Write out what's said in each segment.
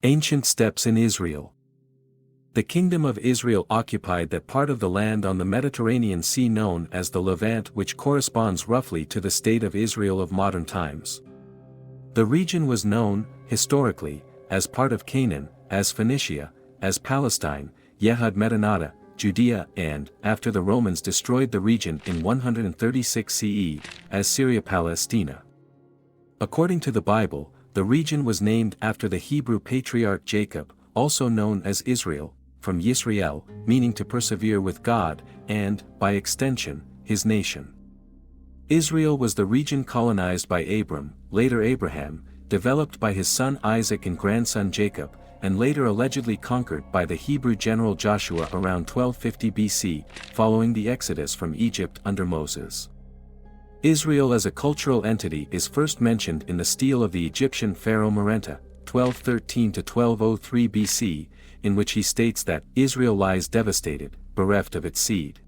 Ancient steps in Israel. The Kingdom of Israel occupied that part of the land on the Mediterranean Sea known as the Levant, which corresponds roughly to the state of Israel of modern times. The region was known, historically, as part of Canaan, as Phoenicia, as Palestine, Yehud Medinata, Judea, and, after the Romans destroyed the region in 136 CE, as Syria-Palaestina. According to the Bible, the region was named after the Hebrew patriarch Jacob, also known as Israel, from Yisrae'el, meaning to persevere with God, and, by extension, his nation. Israel was the region colonized by Abram, later Abraham, developed by his son Isaac and grandson Jacob, and later allegedly conquered by the Hebrew general Joshua around 1250 BC, following the exodus from Egypt under Moses. Israel as a cultural entity is first mentioned in the stele of the Egyptian pharaoh Merenptah, 1213 to 1203 BC, in which he states that Israel lies devastated, bereft of its seed.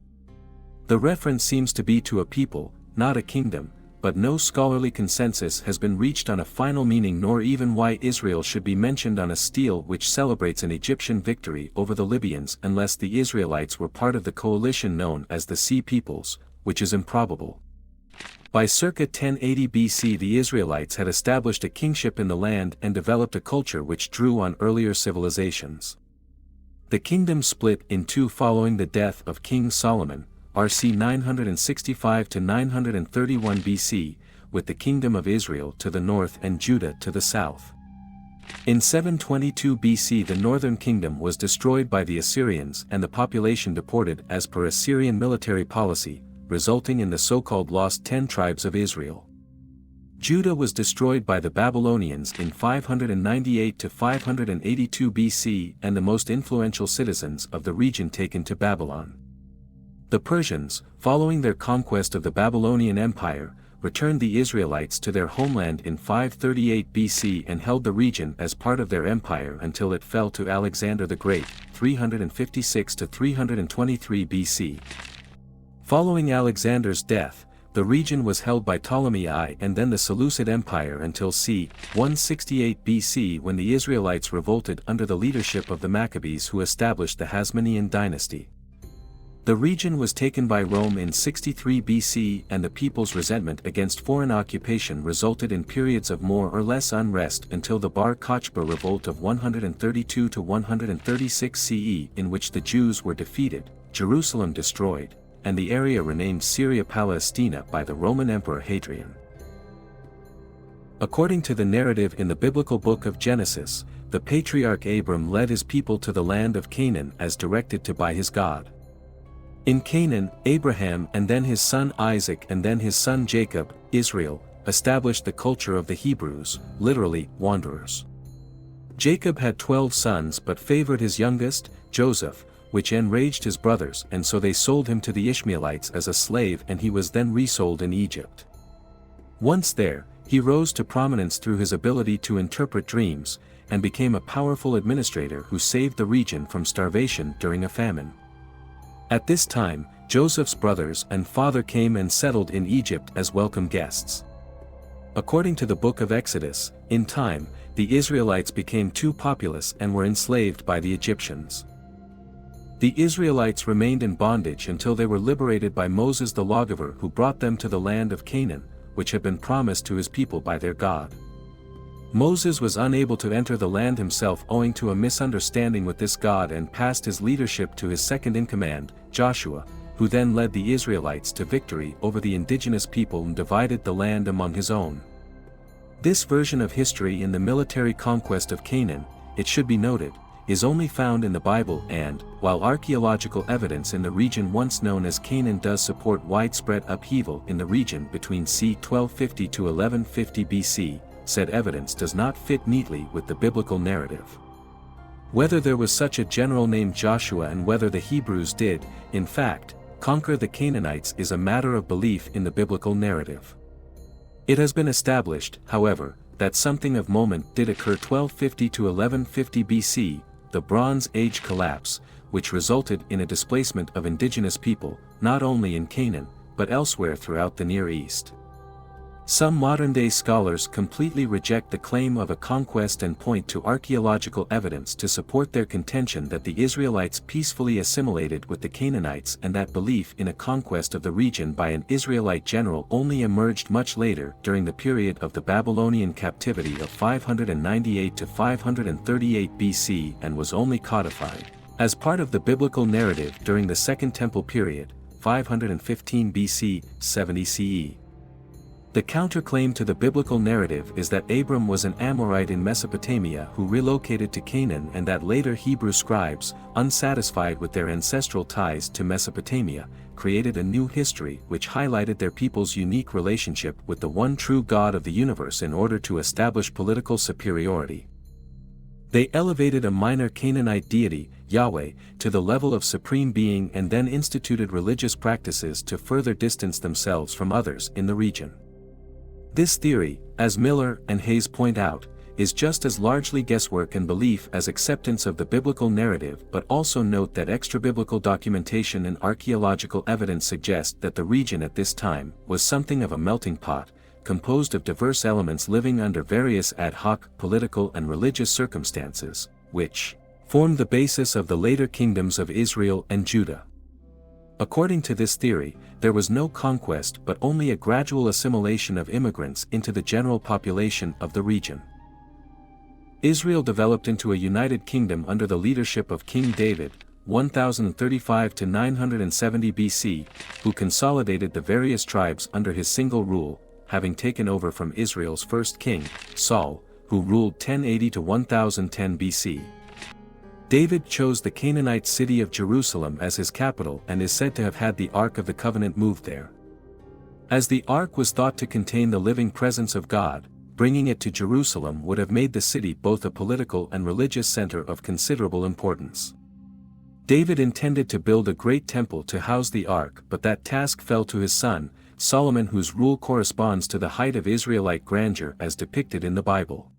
The reference seems to be to a people, not a kingdom, but no scholarly consensus has been reached on a final meaning nor even why Israel should be mentioned on a stele which celebrates an Egyptian victory over the Libyans unless the Israelites were part of the coalition known as the Sea Peoples, which is improbable. By circa 1080 BC the Israelites had established a kingship in the land and developed a culture which drew on earlier civilizations. The kingdom split in two following the death of King Solomon, RC 965 to 931 BC, with the kingdom of Israel to the north and Judah to the south. In 722 BC the northern kingdom was destroyed by the Assyrians and the population deported as per Assyrian military policy, resulting in the so-called lost 10 tribes of Israel. Judah was destroyed by the Babylonians in 598 to 582 BC and the most influential citizens of the region taken to Babylon. The Persians, following their conquest of the Babylonian Empire, returned the Israelites to their homeland in 538 BC and held the region as part of their empire until it fell to Alexander the Great, 356 to 323 BC. Following Alexander's death, the region was held by Ptolemy I and then the Seleucid Empire until c. 168 BC when the Israelites revolted under the leadership of the Maccabees who established the Hasmonaean Dynasty. The region was taken by Rome in 63 BC and the people's resentment against foreign occupation resulted in periods of more or less unrest until the Bar Kochba Revolt of 132 to 136 CE in which the Jews were defeated, Jerusalem destroyed, and the area renamed Syria-Palaestina by the Roman Emperor Hadrian. According to the narrative in the biblical book of Genesis, the patriarch Abram led his people to the land of Canaan as directed to by his God. In Canaan, Abraham and then his son Isaac and then his son Jacob, Israel, established the culture of the Hebrews, literally, wanderers. Jacob had 12 sons but favored his youngest, Joseph, which enraged his brothers and so they sold him to the Ishmaelites as a slave and he was then resold in Egypt. Once there, he rose to prominence through his ability to interpret dreams, and became a powerful administrator who saved the region from starvation during a famine. At this time, Joseph's brothers and father came and settled in Egypt as welcome guests. According to the book of Exodus, in time, the Israelites became too populous and were enslaved by the Egyptians. The Israelites remained in bondage until they were liberated by Moses the lawgiver who brought them to the land of Canaan, which had been promised to his people by their God. Moses was unable to enter the land himself owing to a misunderstanding with this God and passed his leadership to his second-in-command, Joshua, who then led the Israelites to victory over the indigenous people and divided the land among his own. This version of history in the military conquest of Canaan, it should be noted, is only found in the Bible and, while archaeological evidence in the region once known as Canaan does support widespread upheaval in the region between c. 1250 to 1150 BC, said evidence does not fit neatly with the biblical narrative. Whether there was such a general named Joshua and whether the Hebrews did, in fact, conquer the Canaanites is a matter of belief in the biblical narrative. It has been established, however, that something of moment did occur 1250 to 1150 BC, the Bronze Age collapse, which resulted in a displacement of indigenous people, not only in Canaan, but elsewhere throughout the Near East. Some modern-day scholars completely reject the claim of a conquest and point to archaeological evidence to support their contention that the Israelites peacefully assimilated with the Canaanites and that belief in a conquest of the region by an Israelite general only emerged much later during the period of the Babylonian captivity of 598 to 538 BC and was only codified as part of the biblical narrative during the Second Temple period, 515 BC, 70 CE. The counterclaim to the biblical narrative is that Abram was an Amorite in Mesopotamia who relocated to Canaan and that later Hebrew scribes, unsatisfied with their ancestral ties to Mesopotamia, created a new history which highlighted their people's unique relationship with the one true God of the universe in order to establish political superiority. They elevated a minor Canaanite deity, Yahweh, to the level of supreme being and then instituted religious practices to further distance themselves from others in the region. This theory, as Miller and Hayes point out, is just as largely guesswork and belief as acceptance of the biblical narrative, but also note that extra-biblical documentation and archaeological evidence suggest that the region at this time was something of a melting pot, composed of diverse elements living under various ad hoc political and religious circumstances, which formed the basis of the later kingdoms of Israel and Judah. According to this theory, there was no conquest but only a gradual assimilation of immigrants into the general population of the region. Israel developed into a united kingdom under the leadership of King David, 1035 to 970 BC, who consolidated the various tribes under his single rule, having taken over from Israel's first king, Saul, who ruled 1080 to 1010 BC. David chose the Canaanite city of Jerusalem as his capital and is said to have had the Ark of the Covenant moved there. As the Ark was thought to contain the living presence of God, bringing it to Jerusalem would have made the city both a political and religious center of considerable importance. David intended to build a great temple to house the Ark, but that task fell to his son, Solomon, whose rule corresponds to the height of Israelite grandeur as depicted in the Bible.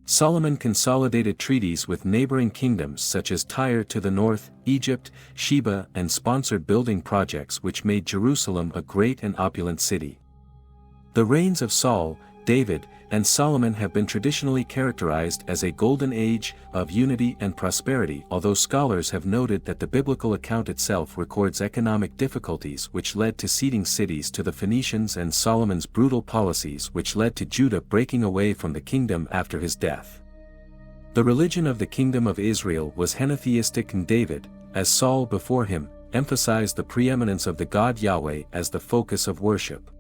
Solomon consolidated treaties with neighboring kingdoms such as Tyre to the north, Egypt, Sheba, and sponsored building projects which made Jerusalem a great and opulent city. The reigns of Saul, David, and Solomon have been traditionally characterized as a golden age of unity and prosperity, although scholars have noted that the biblical account itself records economic difficulties which led to ceding cities to the Phoenicians and Solomon's brutal policies which led to Judah breaking away from the kingdom after his death. The religion of the kingdom of Israel was henotheistic, and David, as Saul before him, emphasized the preeminence of the God Yahweh as the focus of worship.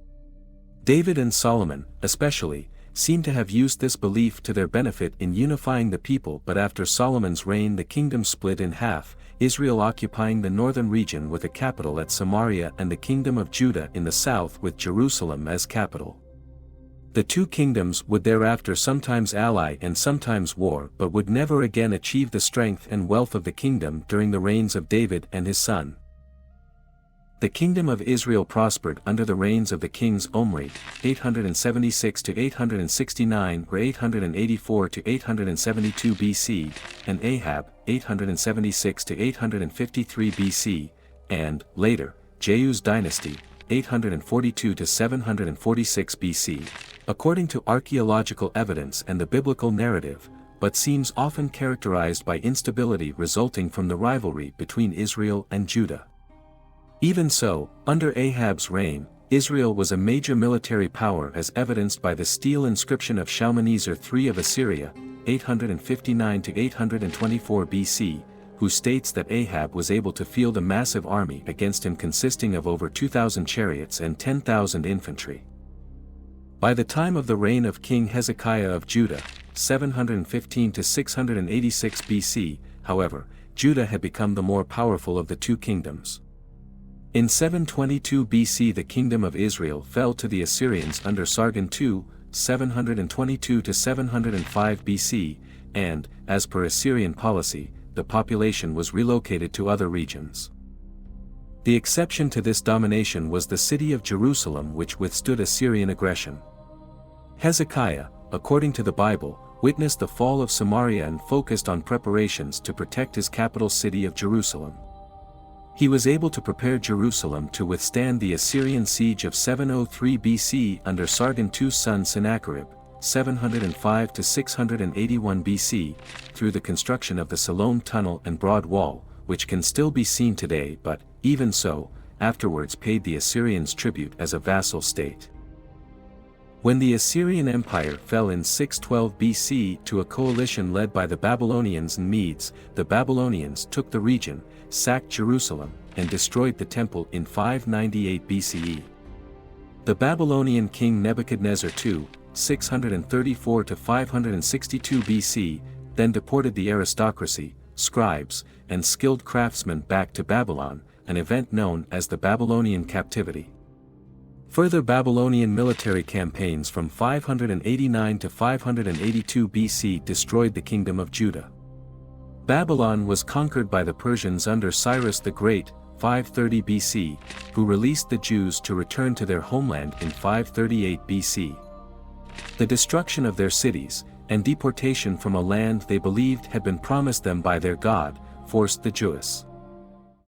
David and Solomon, especially, seem to have used this belief to their benefit in unifying the people, but after Solomon's reign the kingdom split in half, Israel occupying the northern region with a capital at Samaria and the kingdom of Judah in the south with Jerusalem as capital. The two kingdoms would thereafter sometimes ally and sometimes war, but would never again achieve the strength and wealth of the kingdom during the reigns of David and his son. The kingdom of Israel prospered under the reigns of the kings Omri, 876 to 869 or 884 to 872 BC, and Ahab, 876 to 853 BC, and, later, Jehu's dynasty, 842 to 746 BC, according to archaeological evidence and the biblical narrative, but seems often characterized by instability resulting from the rivalry between Israel and Judah. Even so, under Ahab's reign, Israel was a major military power as evidenced by the stele inscription of Shalmaneser III of Assyria, 859 to 824 BC, who states that Ahab was able to field a massive army against him consisting of over 2,000 chariots and 10,000 infantry. By the time of the reign of King Hezekiah of Judah, 715 to 686 BC, however, Judah had become the more powerful of the two kingdoms. In 722 BC the kingdom of Israel fell to the Assyrians under Sargon II, 722 to 705 BC, and, as per Assyrian policy, the population was relocated to other regions. The exception to this domination was the city of Jerusalem, which withstood Assyrian aggression. Hezekiah, according to the Bible, witnessed the fall of Samaria and focused on preparations to protect his capital city of Jerusalem. He was able to prepare Jerusalem to withstand the Assyrian siege of 703 BC under Sargon II's son Sennacherib, 705 to 681 BC, through the construction of the Siloam Tunnel and Broad Wall, which can still be seen today but, even so, afterwards paid the Assyrians tribute as a vassal state. When the Assyrian Empire fell in 612 BC to a coalition led by the Babylonians and Medes, the Babylonians took the region, sacked Jerusalem, and destroyed the temple in 598 BCE. The Babylonian king Nebuchadnezzar II, 634 to 562 BC, then deported the aristocracy, scribes, and skilled craftsmen back to Babylon, an event known as the Babylonian captivity. Further Babylonian military campaigns from 589 to 582 BC destroyed the kingdom of Judah. Babylon was conquered by the Persians under Cyrus the Great, 530 BC, who released the Jews to return to their homeland in 538 BC. The destruction of their cities, and deportation from a land they believed had been promised them by their God, forced the Jews